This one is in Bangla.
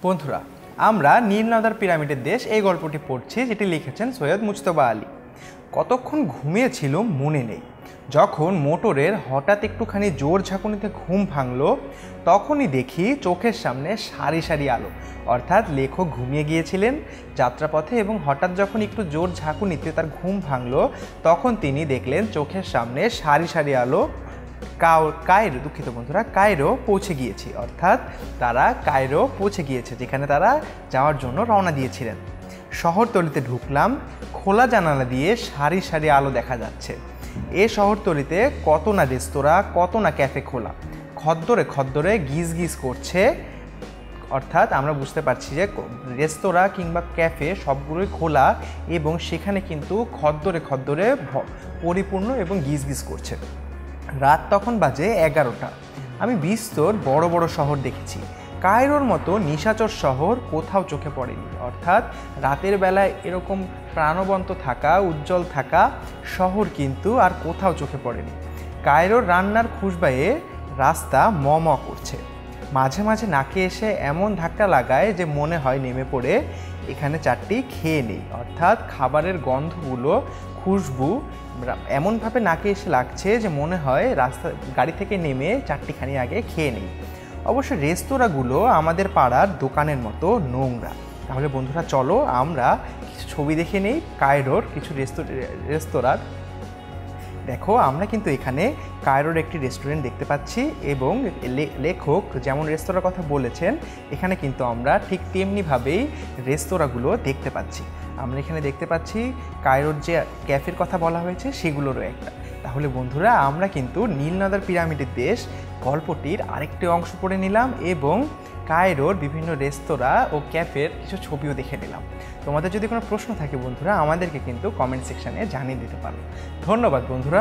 বন্ধুরা, আমরা নীল নদের পিরামিডের দেশ এই গল্পটি পড়ছি, যেটি লিখেছেন সৈয়দ মুজতবা আলী। কতক্ষণ ঘুমিয়েছিল মনে নেই। যখন মোটরের হঠাৎ একটুখানি জোর ঝাঁকুনিতে ঘুম ভাঙলো, তখনই দেখি চোখের সামনে সারি সারি আলো। অর্থাৎ লেখক ঘুমিয়ে গিয়েছিলেন যাত্রাপথে এবং হঠাৎ যখন একটু জোর ঝাঁকুনিতে তার ঘুম ভাঙলো, তখন তিনি দেখলেন চোখের সামনে সারি সারি আলো। কায়রো পৌঁছে গিয়েছি, অর্থাৎ তারা কায়রো পৌঁছে গিয়েছে, যেখানে তারা যাওয়ার জন্য রওনা দিয়েছিলেন। শহরতলিতে ঢুকলাম, খোলা জানালা দিয়ে সারি সারি আলো দেখা যাচ্ছে। এ শহরতলিতে কত না রেস্তোরাঁ, কত না ক্যাফে খোলা, খদ্দরে খদ্দরে গিজ গিজ করছে। অর্থাৎ আমরা বুঝতে পারছি যে রেস্তোরাঁ কিংবা ক্যাফে সবগুলোই খোলা এবং সেখানে কিন্তু খদ্দরে খদ্দরে পরিপূর্ণ এবং গিজ গিজ করছে। রাত তখন বাজে 11টা। আমি বিস্তর বড় বড় শহর দেখেছি, কায়রোর মতো নিশাচর শহর কোথাও চোখে পড়েনি। অর্থাৎ রাতের বেলায় এরকম প্রাণবন্ত থাকা, উজ্জ্বল থাকা শহর কিন্তু আর কোথাও চোখে পড়েনি। কায়রোর রান্নার খুশবায়ে রাস্তা ম ম করছে, মাঝে মাঝে নাকে এসে এমন ধাক্কা লাগায় যে মনে হয় নেমে পড়ে এখানে চারটি খেয়ে নেই। অর্থাৎ খাবারের গন্ধগুলো, খুশবু এমনভাবে নাকে এসে লাগছে যে মনে হয় গাড়ি থেকে নেমে চারটিখানি আগে খেয়ে নেই। অবশ্য রেস্তোরাঁগুলো আমাদের পাড়ার দোকানের মতো নোংরা। তাহলে বন্ধুরা, চলো আমরা কিছু ছবি দেখে নেই কায়রোর কিছু রেস্তোরাঁর। দেখো, আমরা কিন্তু এখানে কায়রোর একটি রেস্টুরেন্ট দেখতে পাচ্ছি এবং লেখক যেমন রেস্তোরাঁর কথা বলেছেন, এখানে কিন্তু আমরা ঠিক তেমনিভাবেই রেস্তোরাঁগুলো দেখতে পাচ্ছি। আমরা এখানে দেখতে পাচ্ছি কায়রোর যে ক্যাফের কথা বলা হয়েছে সেগুলোরও একটা। তাহলে বন্ধুরা, আমরা কিন্তু নীল নদের পিরামিডের দেশ গল্পটির আরেকটি অংশ পড়ে নিলাম এবং কায়রোর বিভিন্ন রেস্তোরাঁ ও ক্যাফের কিছু ছবিও দেখে নিলাম। তোমাদের যদি কোনো প্রশ্ন থাকে বন্ধুরা, আমাদেরকে কিন্তু কমেন্ট সেকশানে জানিয়ে দিতে পারো। ধন্যবাদ বন্ধুরা।